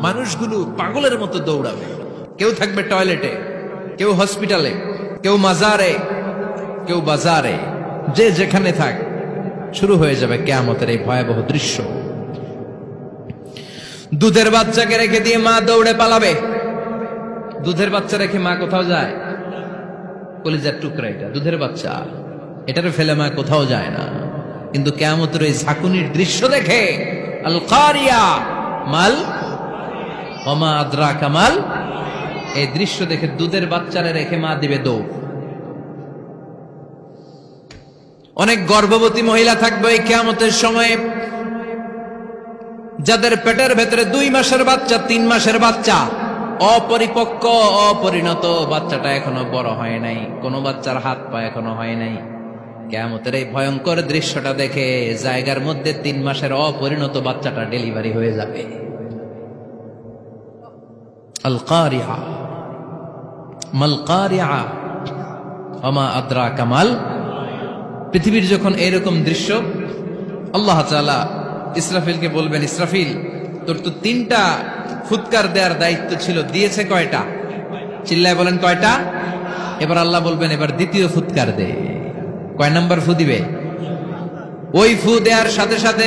মানুষগুলো পাগলের মতো দৌড়াবে। কেউ থাকবে টয়লেটে, কেউ হসপিটালে, কেউ মাজারে, কেউ বাজারে, যে যেখানে থাক শুরু হয়ে যাবে কিয়ামতের এই ভয়াবহ দৃশ্য। দুধের বাচ্চাকে রেখে দিয়ে মা দৌড়ে পালাবে। দুধের বাচ্চা রেখে মা কোথাও যায়? কলিজার টুকরা এটা, দুধের বাচ্চা, এটারে ফেলে মা কোথাও যায় না। কিন্তু কিয়ামতের এই ঝাঁকুনির দৃশ্য দেখে আল কারিয়া মাল ওমা আদরাকা মাল, এই দৃশ্য দেখে দুধের বাচ্চারে রেখে মা দিবে দৌড়। অনেক গর্ভবতী মহিলা থাকবে এই কিয়ামতের সময়ে, যাদের পেটের ভেতরে 2 মাসের বাচ্চা, 3 মাসের বাচ্চা, অপরিপক্ক অপরিণত, বাচ্চাটা এখনো বড় হয় নাই, কোন বাচ্চার হাত পা এখনো হয় নাই। কিয়ামতের এই ভয়ঙ্কর দৃশ্যটা দেখে জায়গার মধ্যে 3 মাসের অপরিণত বাচ্চাটা ডেলিভারি হয়ে যাবে। আল কারিয়া মাল কারিয়া ওমা আদরাকা মাল। পৃথিবীর যখন এরকম দৃশ্য, আল্লাহ তাআলা ইসরাফিলকে বলবেন, ইসরাফিল তোর তো 3টা ফুৎকার দেওয়ার দায়িত্ব ছিল, দিয়েছে কয়টা? চিল্লায় বলেন কয়টা? এবার আল্লাহ বলবেন এবার দ্বিতীয় ফুৎকার দে। কয় নাম্বার ফু দিবে? ওই ফু দেওয়ার সাথে সাথে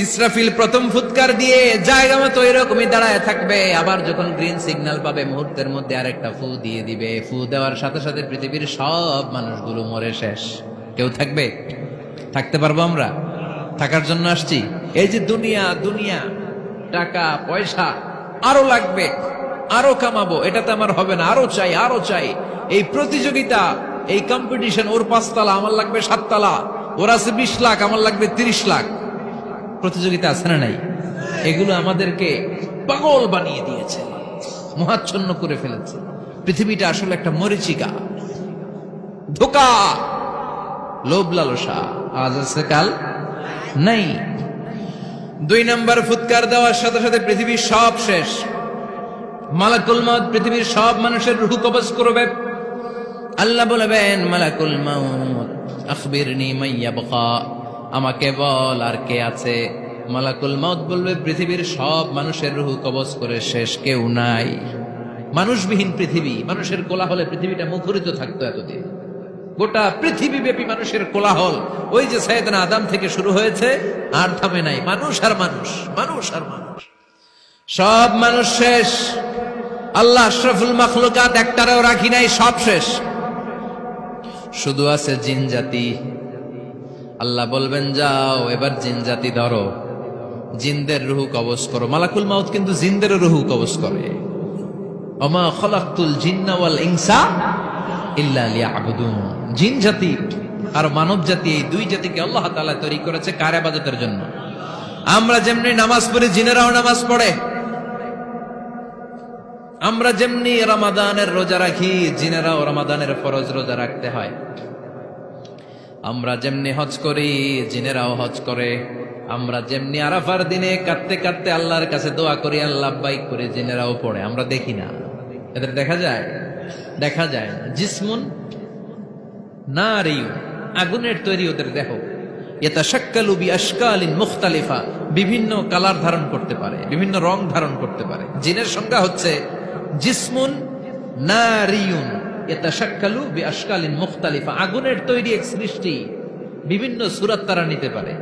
ইসরাফিল প্রথম ফুৎকার দিয়ে জায়গা মতো এরকমই দাঁড়ায় থাকবে। আবার যখন গ্রিন সিগন্যাল পাবে মুহূর্তের মধ্যে আরেকটা ফু দিয়ে দিবে। ফু দেওয়ার সাথে সাথে পৃথিবীর সব মানুষগুলো মরে শেষ। কেউ থাকবে? থাকতে পারবো আমরা? থাকার জন্য আসছি। এই যে দুনিয়া, দুনিয়া, টাকা পয়সা আরো লাগবে, আরো কামাবো, এটাতে আমার হবে না, আরো চাই, আরো চাই। এই প্রতিযোগিতা, এই কম্পিটিশন, ওর 5 তলা আমার লাগবে 7 তলা, ওর আছে 20 লাখ আমার লাগবে 30 লাখ। প্রতিযোগিতা আছে না নাই? এগুলো আমাদেরকে পাগল বানিয়ে দিয়েছে, মোহাচ্ছন্ন করে ফেলেছে। পৃথিবীটা আসলে একটা মরীচিকা, ধোঁকা, লোভ লালসা, আজ আছে কাল নাই। 2 নাম্বার ফুৎকার দেওয়ার সাথে সাথে পৃথিবীর সব শেষ। মালাকুল মউত পৃথিবীর সব মানুষের রূহ কবজ করবে। আল্লাহ বলবেন, মালাকুল মউত আখবিরনি মাইয়াবকা, আমাকে বল আর কে আছে। মালাকুল মউত বলবে পৃথিবীর সব মানুষের রূহ কবজ করে শেষ, কেউ নাই। মানুষবিহীন পৃথিবী, মানুষের কোলাহলে পৃথিবীটা মুখরিত থাকতো এতদিন। গোটা পৃথিবী ব্যাপী মানুষের কোলাহল, ওই যে সাইয়েদনা আদম থেকে শুরু হয়েছে, আর থামে নাই। মানুষ আর মানুষ, মানুষ আর মানুষ, সব মানুষ শেষ। আল্লাহ আশরাফুল মাখলুকাত একটারেও রাখি নাই, সব শেষ। শুধু আছে জিন জাতি। আল্লাহ বলবেন যাও এবার জিন জাতি ধরো, জিনদের রূহ কবজ করো। মালাকুল মউত কিন্তু জিনদেরও রূহ কবজ করে। ওমা খালাকতুল জিন্না ওয়াল ইনসা ইল্লা লিয়াবুদুন। জিন জাতি আর মানব জাতি, এই 2 জাতিকে আল্লাহ তাআলা তৈরি করেছে কার ইবাদতের জন্য। আমরা যেমনি নামাজ পড়ি, জিনেরাও নামাজ পড়ে। আমরা যেমনি রমাদানের রোজা রাখি, জিনেরাও রমাদানের ফরজ রোজা রাখতে হয়। আমরা যেমনি হজ করি, জিনেরাও হজ করে। আমরা যেমনি আরাফার দিনে কাঁদতে কাঁদতে আল্লাহর কাছে দোয়া করি, আল্লাহ লাব্বাইক করে, জিনেরাও পড়ে। আমরা দেখি না, এদের দেখা যায়? দেখা যায় না। জিসমুন নারিয়ুন, আগুনের তৈরি ওদের দেহ। ইয়াতাশাক্কালু বিআশকালিন মুখতালিফা, বিভিন্ন কালার ধারণ করতে পারে, বিভিন্ন রং ধারণ করতে পারে। জিনের সংজ্ঞা হচ্ছে জিসমুন নারিয়ুন ইয়াতাশাক্কালু বিআশকালিন মুখতালিফা, আগুনের তৈরি এক সৃষ্টি। বিভিন্ন সূরত তারা নিতে পারে,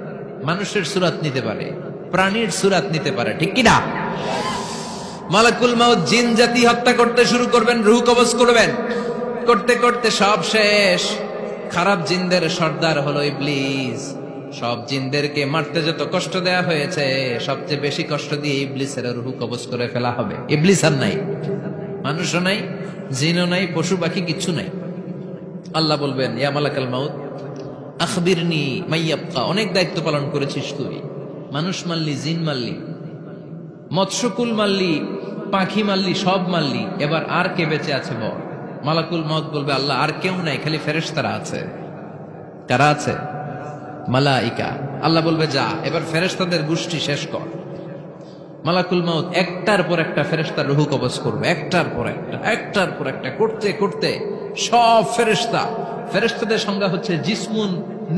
মানুষের সূরত নিতে পারে, প্রাণীর সূরত নিতে পারে, ঠিক কি না? মালাকুল মউত জিন জাতি হত্যা করতে শুরু করবেন, রূহ কবজ করবেন। করতে করতে সব শেষ। খারাপ জিনদের সর্দার হলো ইবলিস। সব জিনদেরকে মারতে যত কষ্ট দেয়া হয়েছে, সবচেয়ে বেশি কষ্ট দিয়ে ইবলিসের রূহ কবজ করে ফেলা হবে। ইবলিস আর নাই, মানুষও নাই, জিনও নাই, পশু পাখি কিচ্ছু নাই। আল্লাহ বলবেন, ইয়া মালাকুল মউত আখবিরনি মাইয়াবকা, অনেক দায়িত্ব পালন করেছিস তুই। মানুষ মারলি, জিন মারলি, মৎস্যকুল মারলি, পাখি মারলি, সব মারলি, এবার আর কে বেঁচে আছে বল। মালাকুল মউত বলবে, আল্লাহ আর কেউ নাই, খালি ফেরেশতারা আছে। কারা আছে? মালাইকা। আল্লাহ বলবে, যা এবার ফেরেশতাদের গোষ্ঠী শেষ কর। মালাকুল মউত একটার পর একটা ফেরেশতার রূহ কবজ করবে, একটার পর একটা, একটার পর একটা, করতে করতে সব ফেরেশতা। ফেরেশতাদের সংজ্ঞা হচ্ছে জিসমুন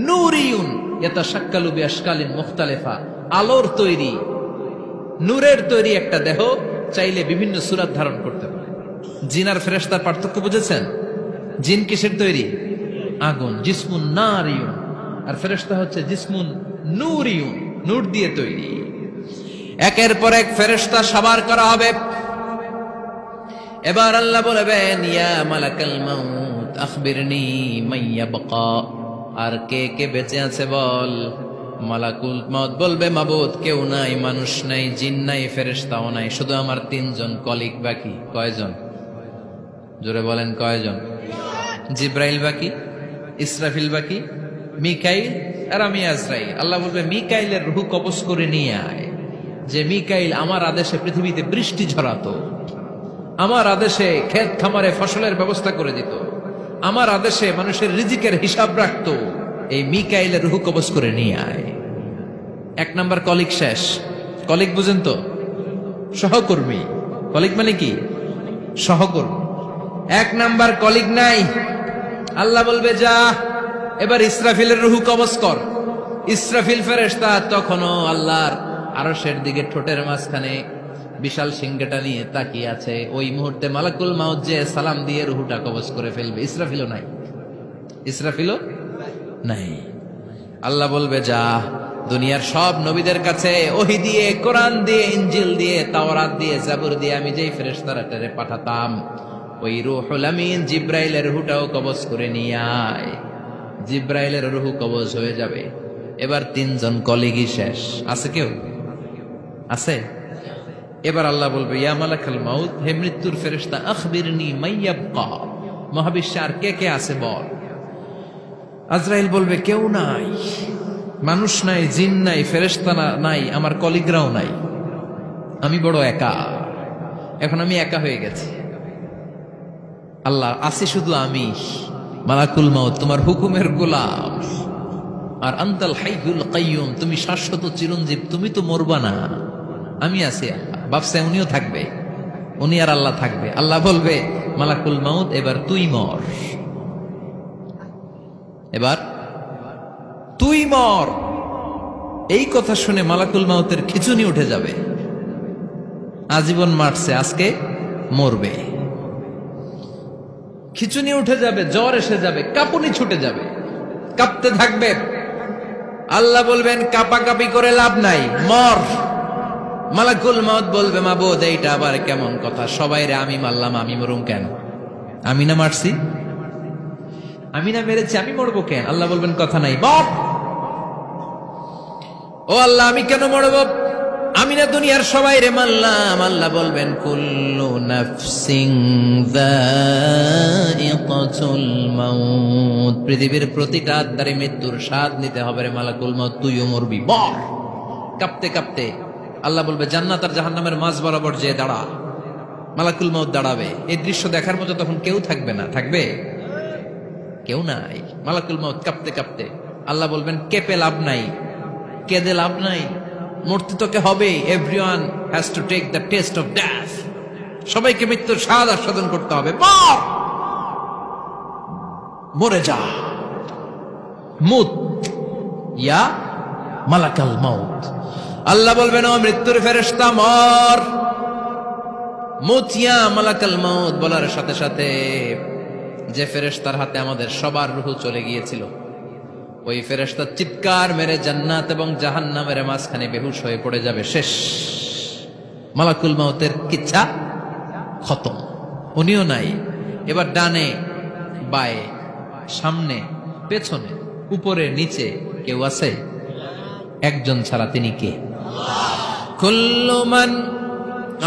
নূরিয়ুন ইয়াতাশাক্কালু বিআশকালিন মুখতালিফা, আলোর তৈরি, নূরের তৈরি একটা দেহ, চাইলে বিভিন্ন সূরত ধারণ করতে পারে। জিন আর ফেরেশতার পার্থক্য বুঝেছেন? জিন কিসের তৈরি? আগুন, জিসমুন নারিয়ুন। আর ফেরেশতা হচ্ছে জিসমুন নূরিয়ুন, নূর দিয়ে তৈরি। একের পর এক ফেরেশতা সবার করা হবে। এবার আল্লাহ বলবেন, ইয়া মালাকাল মাউত আখবিরনি মান ইয়াবকা। আর কে কে বেঁচে আছে বল। মালাকুল মাউত বলবে, মাবুদ কেউ নাই, মানুষ নাই, জিন নাই, ফেরেশতাও নাই, শুধু আমার তিনজন কলিগ বাকি। কয়জন? জোরে বলেন কয়জন? জিব্রাইল বাকি, ইসরাফিল বাকি, মিকাইল আর আমি আজরাইল। আল্লাহ বলবে, মিকাইলের রূহ কবজ করে নিয়ে আয়। যে মিকাইল আমার আদেশে পৃথিবীতে বৃষ্টি ঝরাতো, আমার আদেশে ক্ষেত খামারে ফসলের ব্যবস্থা করে দিত, আমার আদেশে মানুষের রিজিকের হিসাব রাখতো, এই মিকাইলের রূহ কবজ করে নিয়ে আয়। এক নাম্বার কলিগ শেষ। কলিগ বুঝেন তো? সহকর্মী। কলিগ মানে কি? সহকর্মী। এক নাম্বার কলিগ নাই। আল্লাহ বলবে, যা এবার ইসরাফিলের রূহ কবজ কর। ইসরাফিল ফেরেশতা তখনও আল্লাহর আরশের দিকে ঠোঁটের মাঝখানে বিশাল সিংহটা নিয়ে তাকিয়ে আছে। ওই মুহূর্তে মালাকুল মাউত যে সালাম দিয়ে রূহটা কবজ করে ফেলবে। ইসরাফিলও নাই। ইসরাফিলও নাই। আল্লাহ বলবে, যা দুনিয়ার সব নবীদের কাছে ওহী দিয়ে, কোরআন দিয়ে, ইনজিল দিয়ে, তাওরাত দিয়ে, জাবুর দিয়ে আমি যেই ফেরেশতারা পাঠাতাম, ওই রূহুল আমিন জিব্রাইলের রূহটাও কবজ করে নিয়ে আয়। জিব্রাইলের রূহ কবজ হয়ে যাবে। এবার তিনজন কলিগই শেষ। আছে কেউ? আছে? এবার আল্লাহ বলবে, ইয়া মালাকাল মাউত, হে মৃত্যুর ফেরেশতা, আখবিরনি মান ইয়াবকা। মহাবিশ্বে আর কে কে আছে বল। আজরাইল বলবে, কেউ নাই, মানুষ নাই, জিন নাই, ফেরেশতা নাই, আমার কলিগরাও নাই, আমি বড় একা। এখন আমি একা হয়ে গেছি। আল্লাহ, আছি শুধু আমি। মালাকুল মাউত, তোমার হুকুমের গোলাম। আর আনতাল হাইয়ুল কাইয়ুম, তুমি শাশ্বত চিরঞ্জীব, তুমি তো মরবা না, আমি আছি। আল্লাহ ভাবছে উনিও থাকবে, উনি আর আল্লাহ থাকবে। আল্লাহ বলবে, মালাকুল মাউত এবার তুই মর, এবার তুই মর। এই কথা শুনে মালাকুল মাউতের খিচুনি উঠে যাবে। আজীবন মারছে, আজকে মরবে। খিচুনি উঠে যাবে, জ্বর এসে যাবে, কাঁপুনি ছুটে যাবে, কাঁপতে থাকবে। আল্লাহ বলবেন, কাঁপাকাঁপি করে লাভ নাই, মর। মালাকুল মাউত বলবে, মাবুদ এইটা আবার কেমন কথা? সবাই রে আমি মারলাম, আমি মরুম কেন? আমি না মারছি, আমি না মেরেছি, আমি মরবো কেন? আল্লাহ বলবেন, কথা নাই, মর। ও আল্লাহ, আমি কেন মরব? আমি না দুনিয়ার সবাই রে মারলাম। আল্লাহ বলবেন, কুল্লু নাফসিন যায়িকাতুল মাউত, পৃথিবীর প্রতিটা আত্মারে মৃত্যুর স্বাদ নিতে হবে রে মালাকুল মাউত, তুইও মরবি, মর। কাঁপতে কাঁপতে আল্লাহ বলবে, জান্নাত আর জাহান্নামের মাঝ বরাবর যে দাঁড়া। মালাকুল মাউত দাঁড়াবে। এই দৃশ্য দেখার মতো তখন কেউ থাকবে না। থাকবে? কেউ নাই। মালাকুল মাউত কাঁপতে কাঁপতে। আল্লাহ বলবেন, কেঁপে লাভ নাই, কেঁদে লাভ নাই, মরতে তোকে হবে। Everyone has to take the test of death. সবাইকে মৃত্যুর স্বাদ আস্বাদন করতে হবে। মর, মরে যা। মুত ইয়া মালাকাল মাউত। আল্লাহ বলবেন, ও মৃত্যুর ফেরেশতা, মর। মুত ইয়া মালাকাল মাউত বলার সাথে সাথে যে ফেরেশতার হাতে আমাদের সবার রূহ চলে গিয়েছিল, ওই ফেরেশতা চিৎকার মেরে জান্নাত এবং জাহান্নামের মাঝখানে বেহুশ হয়ে পড়ে যাবে। শেষ। মালাকুল মাউতের কিচ্ছা খতম, উনিও নাই। এবার ডানে বায়ে, সামনে পেছনে, উপরে নিচে কেউ আছে? একজন ছাড়া, তিনি কে? কুল্লু মান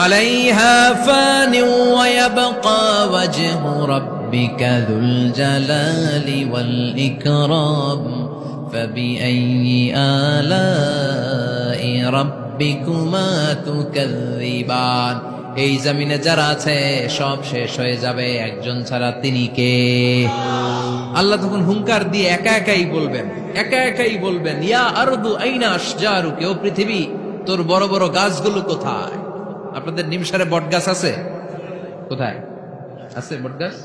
আলাইহা ফানি ওয়া ইয়াবকা ওয়াজহু রাব্বিকা যুল জালালি ওয়াল ইকরাম ফাবিআইয়ি আলাই রাব্বিকুমা তুকাযযিবান। এই জমিনে যারা আছে সব শেষ হয়ে যাবে, একজন ছাড়া, তিনি কে? আল্লাহ তখন হুঙ্কার দিয়ে একা একাই বলবেন, একা একাই বলবেন, ইয়া আরদু আইনা আশজারুকা, ও পৃথিবী তোর বড় বড় গাছগুলো কোথায়? আপনাদের নিমসারে বট গাছ আছে? কোথায় আছে বট গাছ?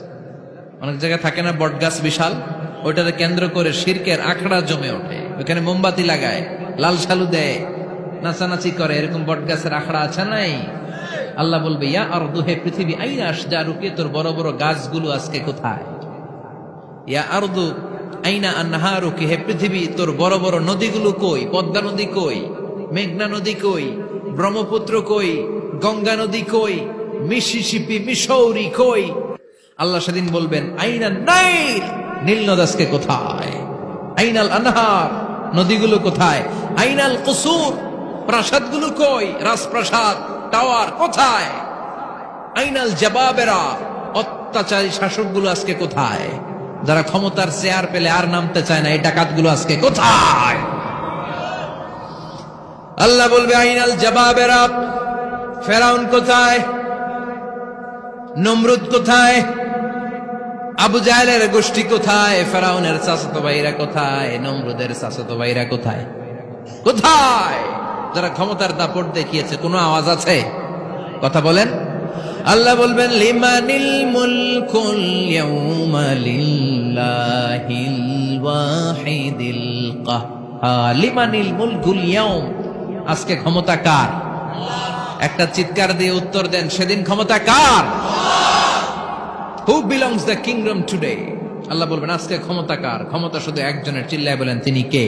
অনেক জায়গায় থাকে না বট গাছ বিশাল, ওইটাকে কেন্দ্র করে শিরকের আখড়া জমে ওঠে। ওখানে মোমবাতি লাগায়, লাল সালু দেয়, নাচানাচি করে, এরকম বটগাছের আখড়া আছে নাই? আল্লাহ বলবে ইয়া আরদু, হে পৃথিবী, আইনা আশজারুকি, তোর বড় বড় গাছগুলো আজকে কোথায়? ইয়া আরদু আইনা আনহারুকি, হে পৃথিবী, তোর বড় বড় নদীগুলো কই? পদ্মা নদী কই? মেঘনা নদী কই? ব্রহ্মপুত্র কই? গঙ্গা নদী কই? মিসিসিপি, মিসৌরি কই? আল্লাহ সেদিন বলবেন আইনা নাইল, নীল নদ আজকে কোথায়? আইনাল আনহার, নদীগুলো কোথায়? আইনাল কুসুর, প্রাসাদগুলো কই? রাজপ্রাসাদ, টাওয়ার কোথায়? আইনাল জাবাবেরা, অত্যাচারী শাসকগুলো আজকে কোথায়? যারা ক্ষমতার চেয়ার পেলে আর নামতে চায় না, এই ডাকাতগুলো আজকে কোথায়? আল্লাহ বলবে আইনাল জাবাবেরা, ফেরাউন কোথায়? নমরুদ কোথায়? আবু জাহেলের গোষ্ঠী কোথায়? ফেরাউনের চাচাতো ভাইরা কোথায়? নমরুদের চাচাতো ভাইরা কোথায়? কোথায়? যারা ক্ষমতার দাপট দেখিয়েছে, কোনো আওয়াজ আছে? কথা বলেন। আল্লাহ বলবেন লিমানিল মুলকুল ইয়াউমা লিল্লাহিল ওয়াহিদিল কাহ্হার, লিমানিল মুলকুল ইয়াউম, আজকে ক্ষমতা কার? একটা চিৎকার দিয়ে উত্তর দেন, সেদিন ক্ষমতা কার? Who belongs the kingdom today? আল্লাহ বলবেন আজকে ক্ষমতা কার? ক্ষমতা শুধু একজনের, চিল্লায় বলেন তিনি কে?